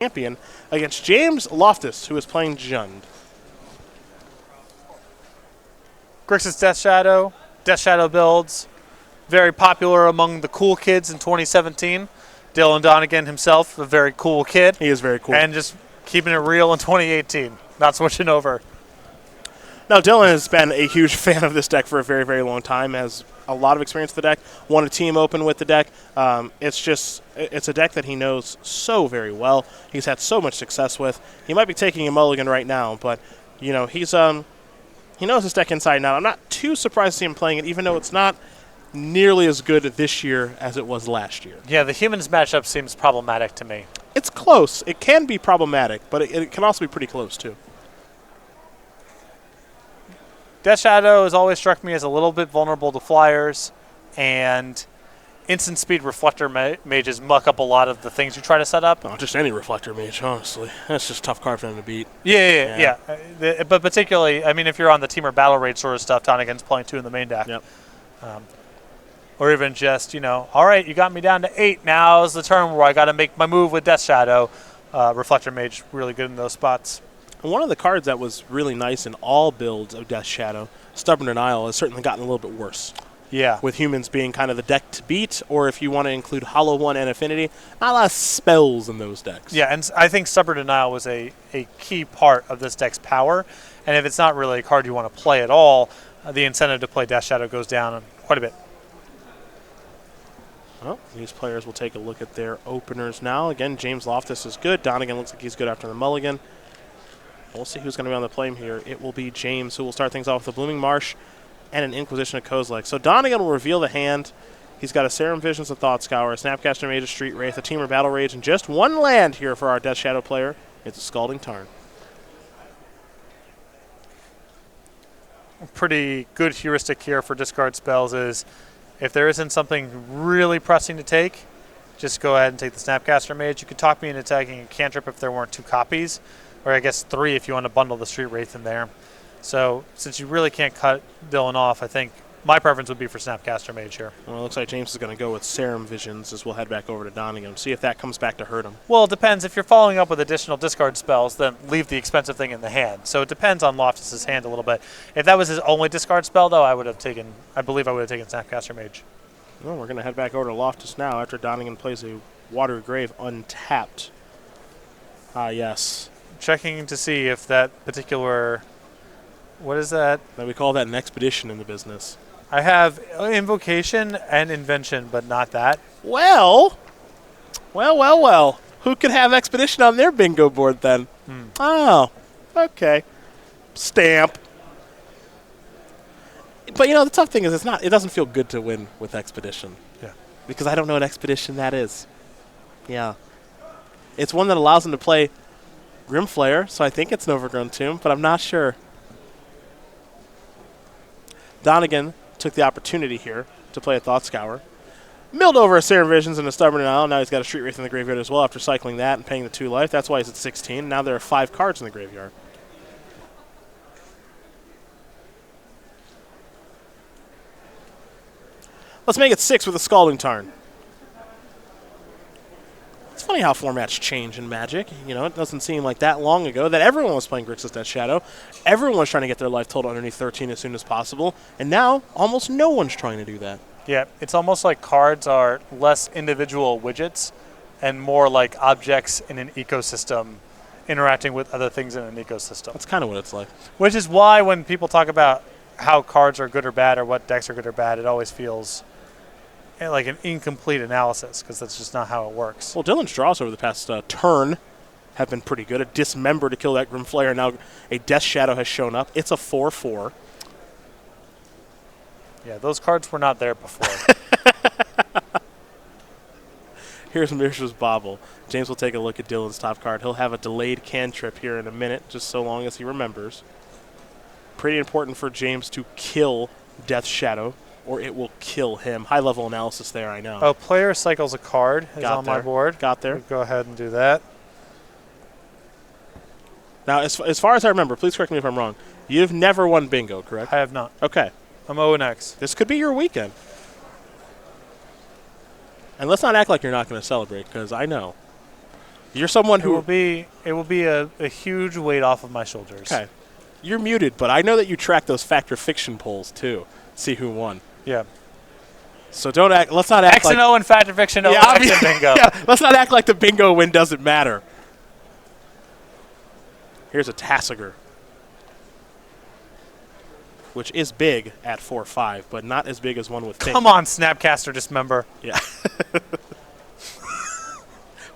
champion against James Loftus, who is playing Jund. Grixis Death Shadow builds, very popular among the cool kids in 2017. Dylan Donegan himself, a very cool kid. He is very cool. And just keeping it real in 2018, not switching over. Now, Dylan has been a huge fan of this deck for a very, very long time, has a lot of experience with the deck, won a team open with the deck. It's a deck that he knows so very well. He's had so much success with. He might be taking a mulligan right now, but, you know, he knows this deck inside and out. I'm not too surprised to see him playing it, even though it's not nearly as good this year as it was last year. Yeah, the humans matchup seems problematic to me. It's close. It can be problematic, but it can also be pretty close, too. Death Shadow has always struck me as a little bit vulnerable to flyers, and instant speed reflector mages muck up a lot of the things you try to set up. Oh, just any reflector mage, honestly. That's just a tough card for them to beat. Yeah. But particularly, I mean, if you're on the team or battle rate sort of stuff, Donegan's playing 2 in the main deck. Yep. Or even just, you know, all right, you got me down to 8. Now is the turn where I got to make my move with Death Shadow. Reflector mage really good in those spots. And one of the cards that was really nice in all builds of Death Shadow, Stubborn Denial, has certainly gotten a little bit worse. Yeah. With humans being kind of the deck to beat, or if you want to include Hollow One and Affinity, not a lot of spells in those decks. Yeah, and I think Stubborn Denial was a key part of this deck's power. And if it's not really a card you want to play at all, the incentive to play Death Shadow goes down quite a bit. Well, these players will take a look at their openers now. Again, James Loftus is good. Donegan looks like he's good after the mulligan. We'll see who's going to be on the plane here. It will be James, who will start things off with a Blooming Marsh and an Inquisition of Kozilek. So Donegan will reveal the hand. He's got a Serum Visions, a Thought Scour, a Snapcaster Mage, a Street Wraith, a Teamer Battle Rage, and just one land here for our Death Shadow player. It's a Scalding Tarn. A pretty good heuristic here for discard spells is if there isn't something really pressing to take, just go ahead and take the Snapcaster Mage. You could talk me into taking a cantrip if there weren't 2 copies. Or I guess 3 if you want to bundle the Street Wraith in there. So since you really can't cut Dylan off, I think my preference would be for Snapcaster Mage here. Well, it looks like James is going to go with Serum Visions as we'll head back over to Donegan. See if that comes back to hurt him. Well, it depends. If you're following up with additional discard spells, then leave the expensive thing in the hand. So it depends on Loftus's hand a little bit. If that was his only discard spell, though, I believe I would have taken Snapcaster Mage. Well, we're going to head back over to Loftus now after Donegan plays a Water Grave untapped. Ah, yes. Checking to see if that particular, what is that? We call that an expedition in the business. I have Invocation and Invention, but not that. Well. Who could have expedition on their bingo board then? Oh, okay. Stamp. But you know the tough thing is it doesn't feel good to win with expedition. Yeah. Because I don't know what expedition that is. Yeah. It's one that allows them to play Grimflayer, so I think it's an Overgrown Tomb, but I'm not sure. Donegan took the opportunity here to play a Thought Scour. Milled over a Serum Visions and a Stubborn Denial. Now he's got a Street Wraith in the graveyard as well after cycling that and paying the 2 life. That's why he's at 16. Now there are 5 cards in the graveyard. Let's make it 6 with a Scalding Tarn. It's funny how formats change in Magic. You know, it doesn't seem like that long ago that everyone was playing Grixis Death Shadow. Everyone was trying to get their life total underneath 13 as soon as possible. And now, almost no one's trying to do that. Yeah, it's almost like cards are less individual widgets and more like objects in an ecosystem interacting with other things in an ecosystem. That's kind of what it's like. Which is why when people talk about how cards are good or bad or what decks are good or bad, it always feels like an incomplete analysis because that's just not how it works. Well, Dylan's draws over the past turn have been pretty good. A Dismember to kill that Grimflayer. Now a Death Shadow has shown up. It's a 4/4. Yeah, those cards were not there before. Here's Mishra's Bauble. James will take a look at Dylan's top card. He'll have a delayed cantrip here in a minute, just so long as he remembers. Pretty important for James to kill Death Shadow, or it will kill him. High-level analysis there, I know. Oh, player cycles a card is on my board. Got there. We'll go ahead and do that. Now, as far as I remember, please correct me if I'm wrong, you've never won bingo, correct? I have not. Okay. I'm 0-X. This could be your weekend. And let's not act like you're not going to celebrate, because I know. You're someone It who... will be a huge weight off of my shoulders. Okay. You're muted, but I know that you track those Fact or Fiction polls, too. See who won. Yeah. So don't act... Let's not act X like... and O in Fact or Fiction, O X and Bingo. Yeah, let's not act like the bingo win doesn't matter. Here's a Tassiger, which is big at 4-5, but not as big as one with pink. Come on, Snapcaster Dismember. Yeah.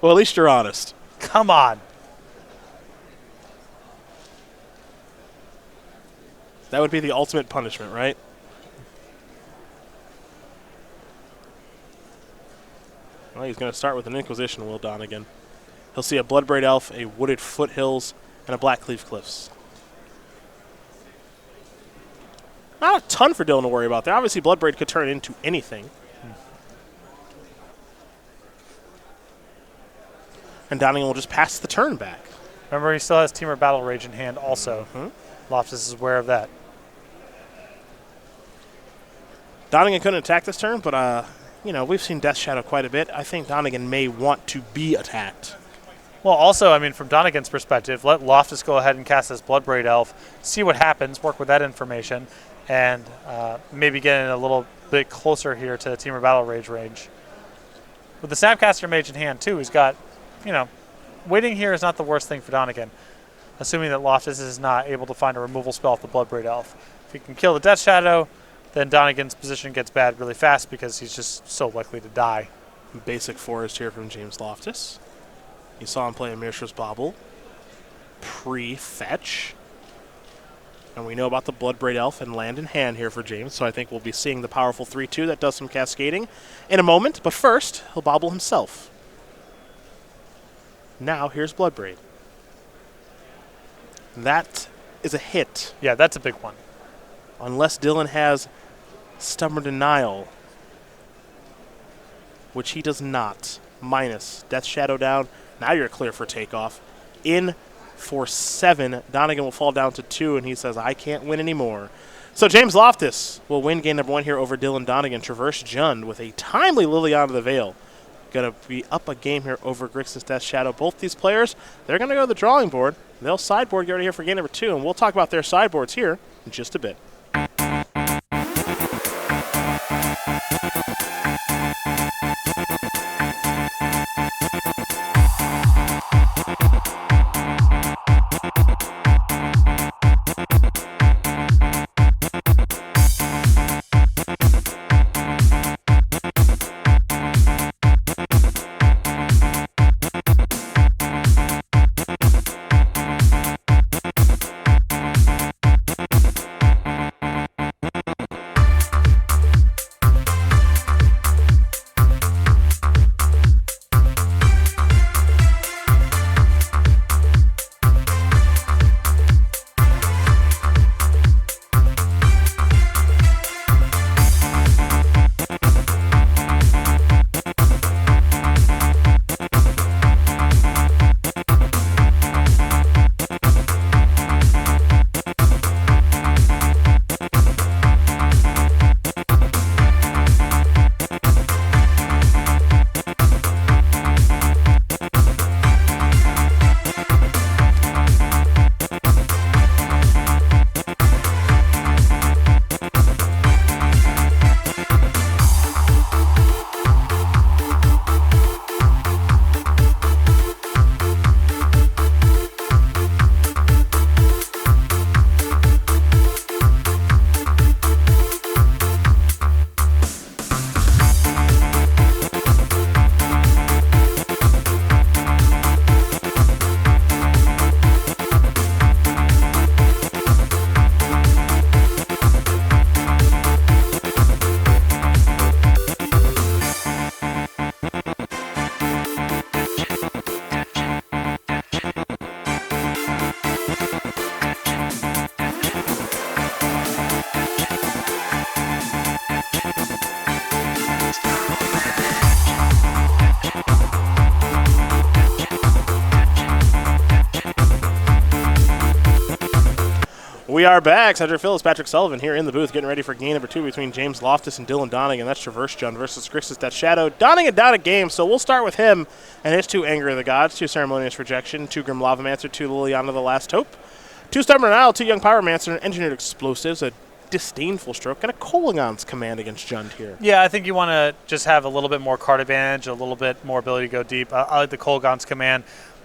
Well, at least you're honest. Come on. That would be the ultimate punishment, right? Well, he's going to start with an Inquisition, Will Donegan. He'll see a Bloodbraid Elf, a Wooded Foothills, and a Blackcleave Cliffs. Not a ton for Dylan to worry about there. Obviously, Bloodbraid could turn into anything. And Donegan will just pass the turn back. Remember, he still has Temur Battle Rage in hand also. Loftus is aware of that. Donegan couldn't attack this turn, but, you know, we've seen Death Shadow quite a bit. I think Donegan may want to be attacked. Well, also, I mean, from Donegan's perspective, let Loftus go ahead and cast this Bloodbraid Elf, see what happens, work with that information, and maybe get in a little bit closer here to the Temur Battle Rage range. With the Snapcaster Mage in hand, too, he's got, you know, waiting here is not the worst thing for Donegan, assuming that Loftus is not able to find a removal spell off the Bloodbraid Elf. If he can kill the Death Shadow, then Donegan's position gets bad really fast because he's just so likely to die. Basic Forest here from James Loftus. You saw him play a Mishra's Bauble pre-fetch. And we know about the Bloodbraid Elf and land in hand here for James, so I think we'll be seeing the powerful 3-2 that does some cascading in a moment. But first, he'll bobble himself. Now, here's Bloodbraid. That is a hit. Yeah, that's a big one. Unless Dylan has Stubborn Denial, which he does not. Minus. Death Shadow down. Now you're clear for takeoff. In for 7. Donegan will fall down to 2, and he says, I can't win anymore. So James Loftus will win game number 1 here over Dylan Donegan. Traverse Jund with a timely Liliana the Veil. Going to be up a game here over Grixis Death Shadow. Both these players, they're going to go to the drawing board. They'll sideboard, get ready here for game number 2, and we'll talk about their sideboards here in just a bit. We are back. Cedric Phillips, Patrick Sullivan here in the booth getting ready for game number 2 between James Loftus and Dylan Donegan. That's Traverse Jund versus Grixis Death Shadow. Donegan down a game, so we'll start with him and his 2 Anger of the Gods, 2 Ceremonious Rejection, 2 Grim Lavamancer, 2 Liliana the Last Hope, 2 Stubborn Denial, 2 Young Pyromancer, Engineered Explosives, a Disdainful Stroke, and a Kolaghan's Command against Jund here. Yeah, I think you want to just have a little bit more card advantage, a little bit more ability to go deep. I like the Kolaghan's Command,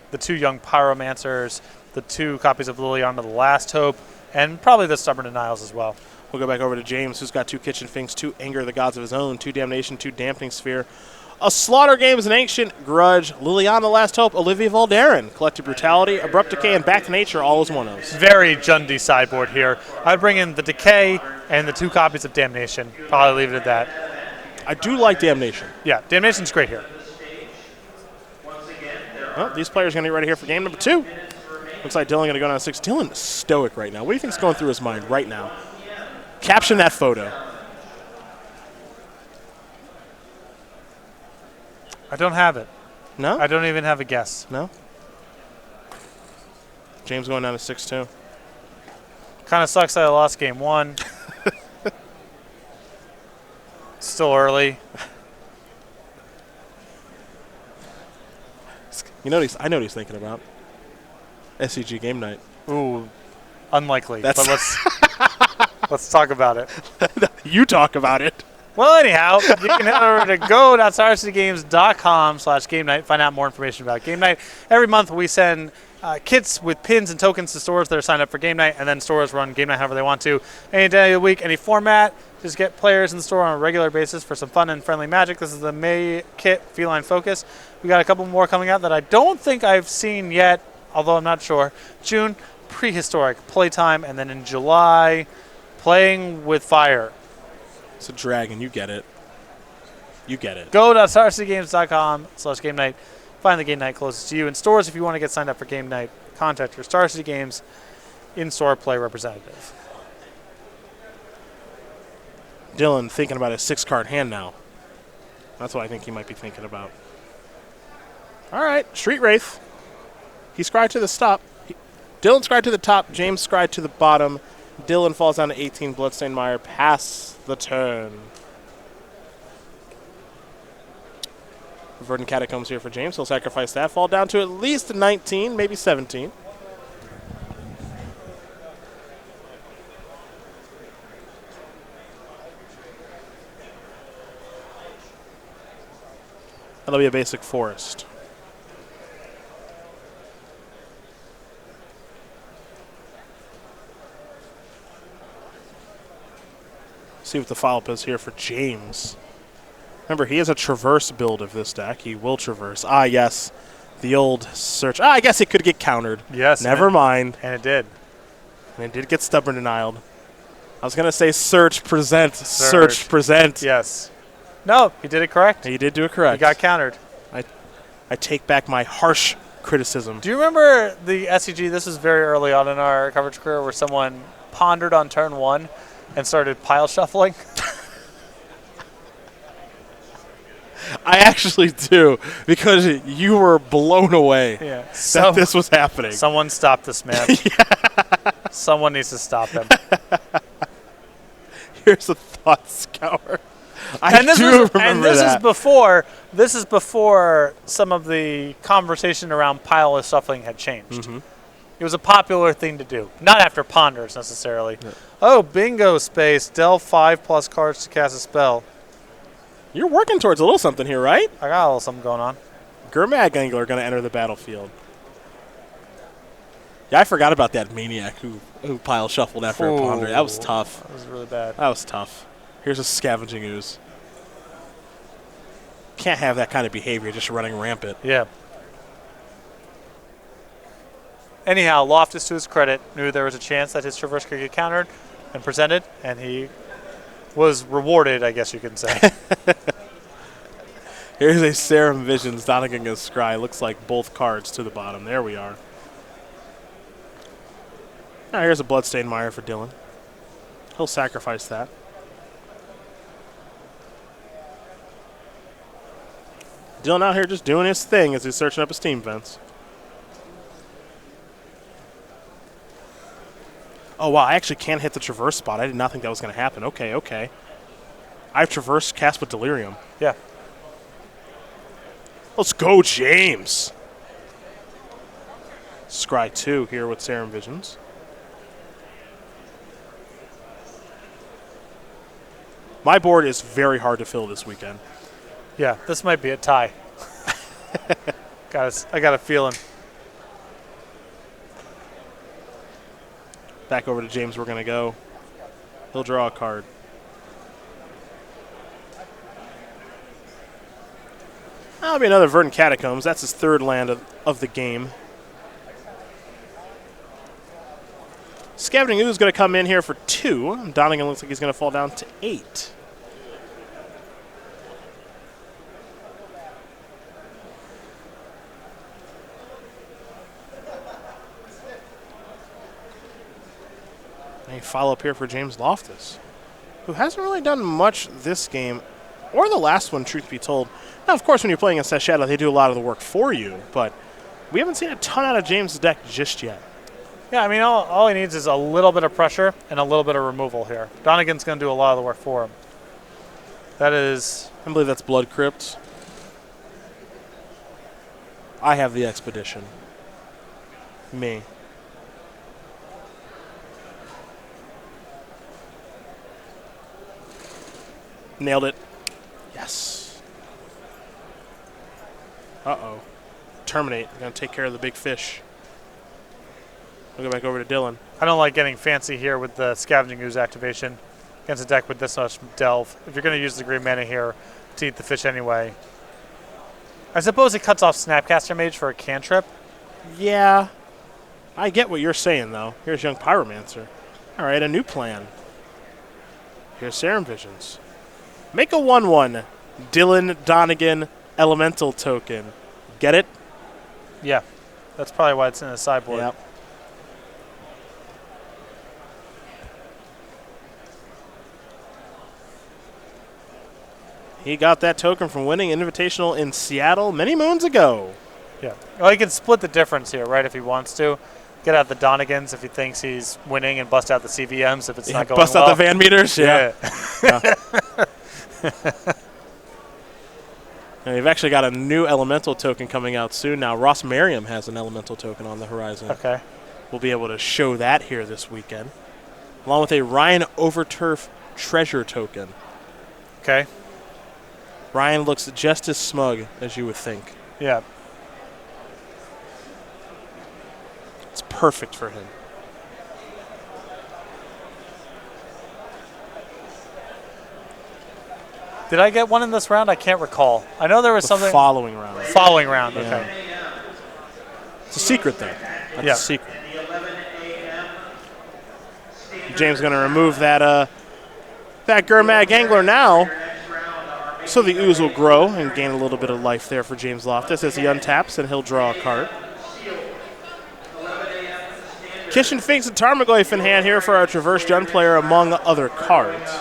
the 2 Young Pyromancers, the 2 copies of Liliana the Last Hope, and probably the Stubborn Denials as well. We'll go back over to James, who's got 2 Kitchen Finks, 2 Anger of the Gods of his own, 2 Damnation, 2 Dampening Sphere, a Slaughter Games, an Ancient Grudge, Liliana the Last Hope, Olivia Valderin, Collective Brutality, Abrupt Decay, and Back to Nature, all as one-ofs. Very Jundy sideboard here. I'd bring in the Decay and the 2 copies of Damnation. Probably leave it at that. I do like Damnation. Yeah, Damnation's great here. Well, these players are going to get ready here for game number 2. Looks like Dylan going to go down 6. Dylan is stoic right now. What do you think's going through his mind right now? Caption that photo. I don't have it. No? I don't even have a guess. No? James going down to 6-2. Kind of sucks that I lost game 1. Still early. You know what I know what he's thinking about. SCG game night. Ooh, unlikely. That's but let's talk about it. You talk about it. Well, anyhow, you can head over to go.starcitygames.com/game night. Find out more information about game night. Every month we send kits with pins and tokens to stores that are signed up for game night, and then stores run game night however they want to. Any day of the week, any format. Just get players in the store on a regular basis for some fun and friendly magic. This is the May kit, Feline Focus. We got a couple more coming out that I don't think I've seen yet, although I'm not sure. June, Prehistoric Playtime, and then in July, Playing with Fire. It's a dragon. You get it. You get it. Go.starcitygames.com/game night. Find the game night closest to you. In stores, if you want to get signed up for game night, contact your Star City Games in-store play representative. Dylan thinking about his 6-card hand now. That's what I think he might be thinking about. All right, Street Wraith. He scryed to the top. Dylan scryed to the top. James scryed to the bottom. Dylan falls down to 18. Bloodstained Mire pass the turn. Verdant Catacombs here for James. He'll sacrifice that. Fall down to at least 19, maybe 17. That'll be a basic forest. See what the follow-up is here for James. Remember, he has a traverse build of this deck. He will traverse. Ah, yes. The old search. Ah, I guess it could get countered. Yes. Never mind. And it did. And it did get stubborn denied. I was going to say search, present, search, present. Yes. No, he did it correct. He did do it correct. He got countered. I take back my harsh criticism. Do you remember the SCG? This was very early on in our coverage career where someone pondered on turn 1 and started pile shuffling. I actually do, because you were blown away that this was happening. Someone stop this man. Someone needs to stop him. Here's a thought scour. This is before some of the conversation around pile shuffling had changed. Mm-hmm. It was a popular thing to do. Not after ponders, necessarily. Yeah. Oh, bingo space. Delve 5+ cards to cast a spell. You're working towards a little something here, right? I got a little something going on. Gurmag Angler going to enter the battlefield. Yeah, I forgot about that maniac who pile shuffled after a ponder. That was tough. That was really bad. That was tough. Here's a Scavenging Ooze. Can't have that kind of behavior just running rampant. Yeah. Anyhow, Loftus, to his credit, knew there was a chance that his Traverse could get countered and presented, and he was rewarded, I guess you can say. Here's a Serum Visions, Donegan against Scry. Looks like both cards to the bottom. There we are. Now here's a Bloodstained Mire for Dylan. He'll sacrifice that. Dylan out here just doing his thing as he's searching up his team vents. Oh, wow, I actually can hit the traverse spot. I did not think that was going to happen. Okay, okay. I have traverse cast with Delirium. Yeah. Let's go, James. Scry 2 here with Serum Visions. My board is very hard to fill this weekend. Yeah, this might be a tie. I got a feeling. Back over to James, we're going to go. He'll draw a card. That'll be another Verdant Catacombs. That's his third land of the game. Scavenging Ooze is going to come in here for 2. Donegan looks like he's going to fall down to 8. A follow-up here for James Loftus, who hasn't really done much this game, or the last one, truth be told. Now, of course, when you're playing in Set Shadow, they do a lot of the work for you, but we haven't seen a ton out of James' deck just yet. Yeah, I mean, all he needs is a little bit of pressure and a little bit of removal here. Donegan's going to do a lot of the work for him. That is... I believe that's Blood Crypt. I have the Expedition. Me. Nailed it. Yes. Uh-oh. Terminate. I'm going to take care of the big fish. We'll go back over to Dylan. I don't like getting fancy here with the Scavenging Ooze activation against a deck with this much delve. If you're going to use the green mana here to eat the fish anyway. I suppose it cuts off Snapcaster Mage for a cantrip. Yeah. I get what you're saying, though. Here's Young Pyromancer. All right, a new plan. Here's Serum Visions. Make a 1/1. Dylan Donegan Elemental token. Get it? Yeah. That's probably why it's in the sideboard. Yep. He got that token from winning Invitational in Seattle many moons ago. Yeah. Well, he can split the difference here, right, if he wants to. Get out the Donegans if he thinks he's winning and bust out the CVMs if it's not going bust well. Bust out the Van Meters? Yeah. And we've actually got a new Elemental token coming out soon now. Ross Merriam has an Elemental token on the horizon. Okay. We'll be able to show that here this weekend, along with a Ryan Overturf Treasure token. Okay. Ryan looks just as smug as you would think. Yeah. It's perfect for him. Did I get one in this round? I can't recall. I know there was something. Following round. Following round, yeah. Okay. It's a secret thing. That's yeah. a secret. James is going to remove that Gurmag Angler now, so the ooze will grow and gain a little bit of life there for James Loftus as he untaps and he'll draw a card. Kishin Finks and Tarmogoyf in hand here for our Traverse Jund player, among other cards.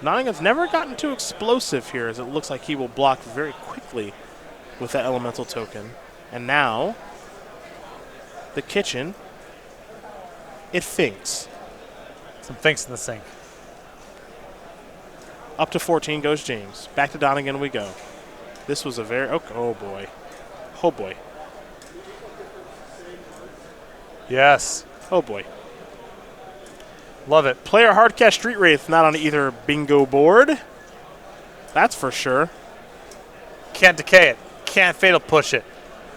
Nottingham's never gotten too explosive here, as it looks like he will block very quickly with that Elemental token. And now, the kitchen, it Finks. Some Finks in the sink. Up to 14 goes James. Back to Donegan we go. This was a very... Oh, boy. Oh, boy. Yes. Oh, boy. Love it. Player Hardcast Street Wraith not on either bingo board. That's for sure. Can't decay it. Can't fatal push it.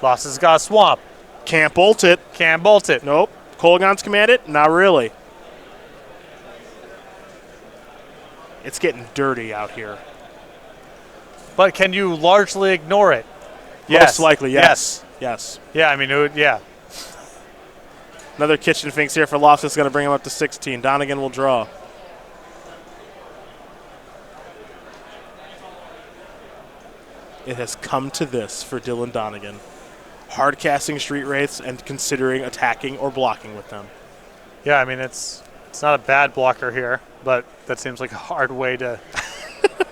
Losses got a swamp. Can't bolt it. Can't bolt it. Nope. Kolaghan's command it? Not really. It's getting dirty out here. But can you largely ignore it? Yes. Most likely, yes. Yes. Yeah, I mean, it would, yeah. Another Kitchen Finks here for Loftus is going to bring him up to 16. Donegan will draw. It has come to this for Dylan Donegan. Hard casting Street Wraiths and considering attacking or blocking with them. Yeah, I mean, it's not a bad blocker here, but that seems like a hard way to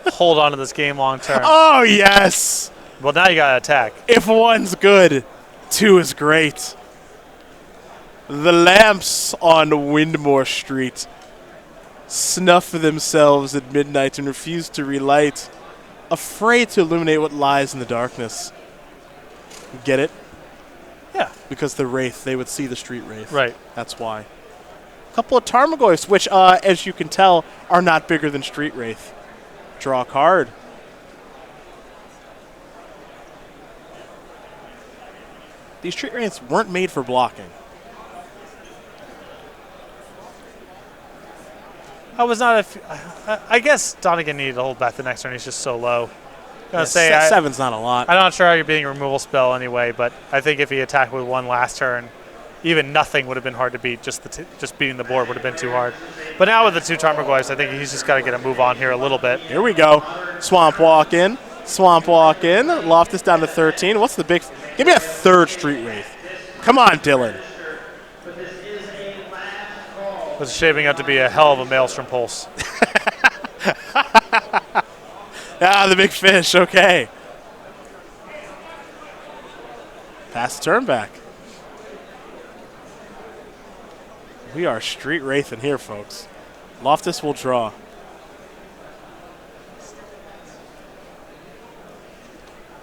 hold on to this game long term. Oh, yes. Well, now you got to attack. If one's good, two is great. The lamps on Windmore Street snuff themselves at midnight and refuse to relight, afraid to illuminate what lies in the darkness. Get it? Yeah. Because the Wraith, they would see the Street Wraith. Right. That's why. A couple of Tarmogoyfs, which, as you can tell, are not bigger than Street Wraith. Draw a card. These Street Wraiths weren't made for blocking. I was not. I guess Donegan needed to hold back the next turn. He's just so low. Yeah, seven's not a lot. I'm not sure how you're beating a removal spell anyway, but I think if he attacked with one last turn, even nothing would have been hard to beat. Just beating the board would have been too hard. But now with the 2 Tarmogoyfs, I think he's just got to get a move on here a little bit. Here we go. Swamp Walk in. Swamp Walk in. Loftus down to 13. What's the big... Give me a third Street Wraith. Come on, Dylan. It's shaping out to be a hell of a Maelstrom Pulse. Ah, the big fish. Okay. Pass the turn back. We are Street Wraith in here, folks. Loftus will draw.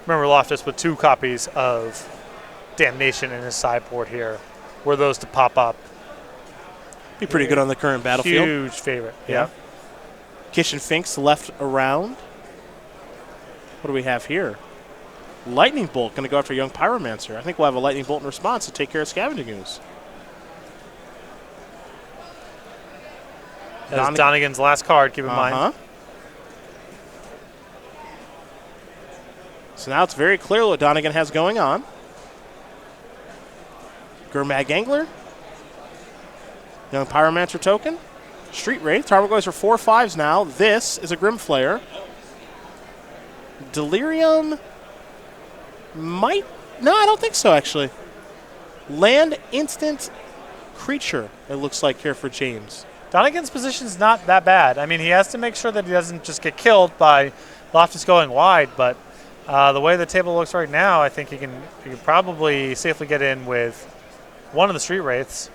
Remember Loftus with 2 copies of Damnation in his sideboard here. Were those to pop up. Be pretty good on the current battlefield. Huge favorite. Yeah. Kitchen Finks left around. What do we have here? Lightning Bolt going to go after Young Pyromancer. I think we'll have a Lightning Bolt in response to take care of Scavenging Ooze. That is Donegan's last card, keep in mind. So now it's very clear what Donegan has going on. Gurmag Angler. Young Pyromancer token. Street Wraith. Tarmogoyfs are 4/5s now. This is a Grimflayer. Delirium might... No, I don't think so, actually. Land instant creature, it looks like here for James. Donegan's position's not that bad. I mean, he has to make sure that he doesn't just get killed by Loftus going wide, but the way the table looks right now, I think he can probably safely get in with one of the Street Wraiths.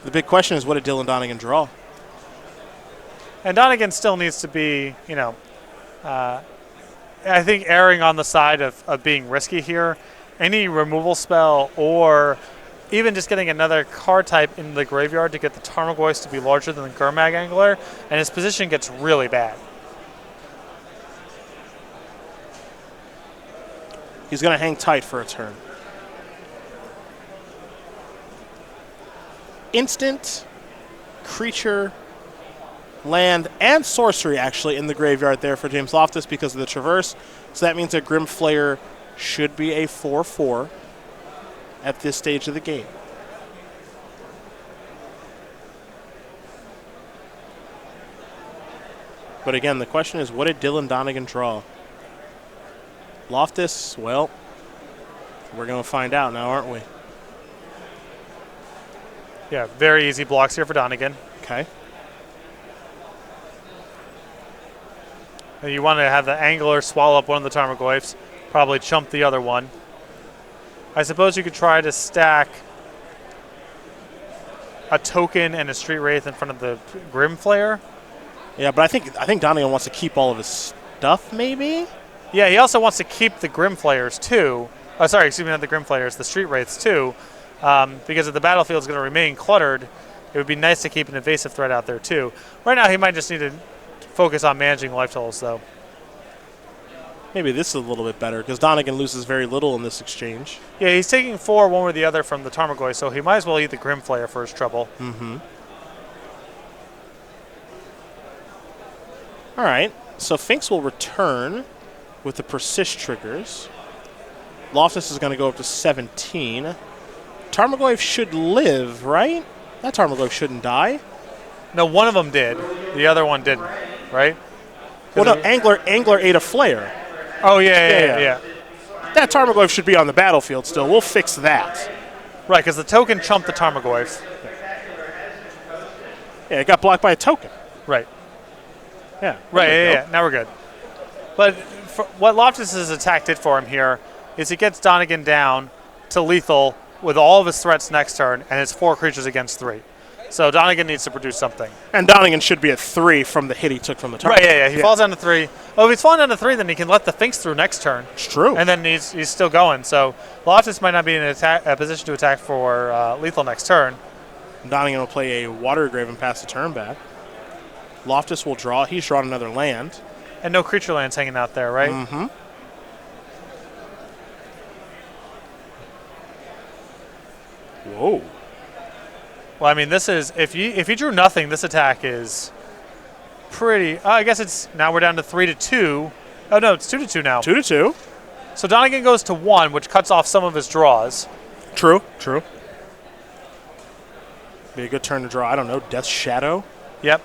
The big question is, what did Dylan Donegan draw? And Donegan still needs to be, I think erring on the side of being risky here. Any removal spell or even just getting another card type in the graveyard to get the Tarmogoyfs to be larger than the Gurmag Angler, and his position gets really bad. He's going to hang tight for a turn. Instant, creature, land, and sorcery actually in the graveyard there for James Loftus because of the Traverse. So that means a Grimflayer should be a 4/4 at this stage of the game. But again, the question is, what did Dylan Donegan draw? Loftus, well, we're going to find out now, aren't we? Yeah, very easy blocks here for Donegan. Okay. And you want to have the Angler swallow up one of the Tarmogoyfs, probably chump the other one. I suppose you could try to stack a token and a Street Wraith in front of the Grimflayer. Yeah, but I think Donegan wants to keep all of his stuff, maybe? Yeah, he also wants to keep the Grimflayers too. Oh, sorry, excuse me, not the Grimflayers, the Street Wraiths too. Because if the battlefield is going to remain cluttered, it would be nice to keep an evasive threat out there too. Right now, he might just need to focus on managing life totals, though. Maybe this is a little bit better, because Donegan loses very little in this exchange. Yeah, he's taking 4 one or the other from the Tarmogoyf, so he might as well eat the Grimflayer for his trouble. Mm-hmm. All right, so Finks will return with the Persist triggers. Loftus is going to go up to 17. Tarmogoyf should live, right? That Tarmogoyf shouldn't die. No, one of them did. The other one didn't, right? Well, no, Angler ate a Flare. Oh, yeah. That Tarmogoyf should be on the battlefield still. We'll fix that. Right, because the token chumped the Tarmogoyf. Yeah, it got blocked by a token. Right. Yeah. Right, yeah. Now we're good. But what Loftus' attack did for him here is he gets Donegan down to lethal with all of his threats next turn, and it's 4 creatures against 3. So Donegan needs to produce something. And Donegan should be at 3 from the hit he took from the turn. Right, yeah. He falls down to 3. Oh, if he's falling down to 3, then he can let the Finks through next turn. It's true. And then he's still going. So Loftus might not be in a position to attack for lethal next turn. Donegan will play a Water Grave and pass the turn back. Loftus will draw. He's drawn another land. And no creature lands hanging out there, right? Mm-hmm. Whoa. Well, I mean, this is if you drew nothing, this attack is pretty. I guess it's now we're down to 3-2. Oh no, it's 2-2 now. 2-2. So Donegan goes to 1, which cuts off some of his draws. True. Be a good turn to draw. I don't know. Death's Shadow. Yep.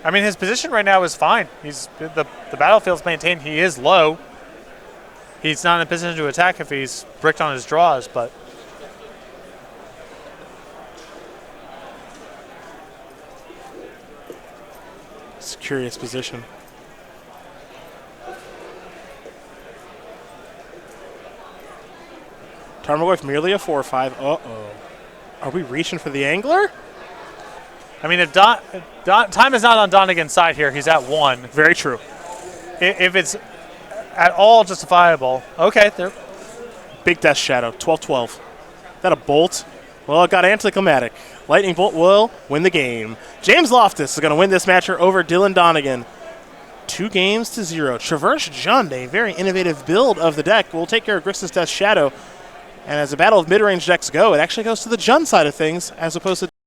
I mean, his position right now is fine. He's the battlefield's maintained. He is low. He's not in a position to attack if he's bricked on his draws, but. It's a curious position. Tarmogoyf merely a 4/5. Uh-oh. Are we reaching for the angler? I mean, if time is not on Donegan's side here, he's at 1. Very true. If it's at all justifiable, okay. There. Big Death Shadow, 12-12. Is that a bolt? Well, it got anticlimactic. Lightning Bolt will win the game. James Loftus is going to win this match over Dylan Donegan. 2-0. Traverse Jund, a very innovative build of the deck, will take care of Grixis Death Shadow. And as a battle of mid-range decks go, it actually goes to the Jund side of things as opposed to